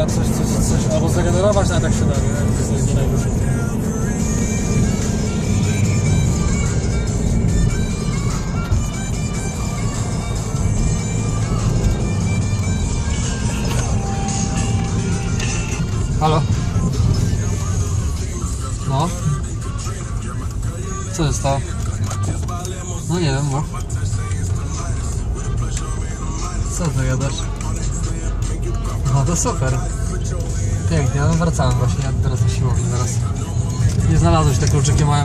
załadować coś, albo zregenerować, nawet jak się da, nie? Jak to nie najwyżej. Halo? No? Co jest to? No nie wiem, bo... Co ty gadasz? No to super. Pięknie, no wracałem właśnie, ja teraz na siłowni zaraz. Nie znalazłeś, te kluczyki mają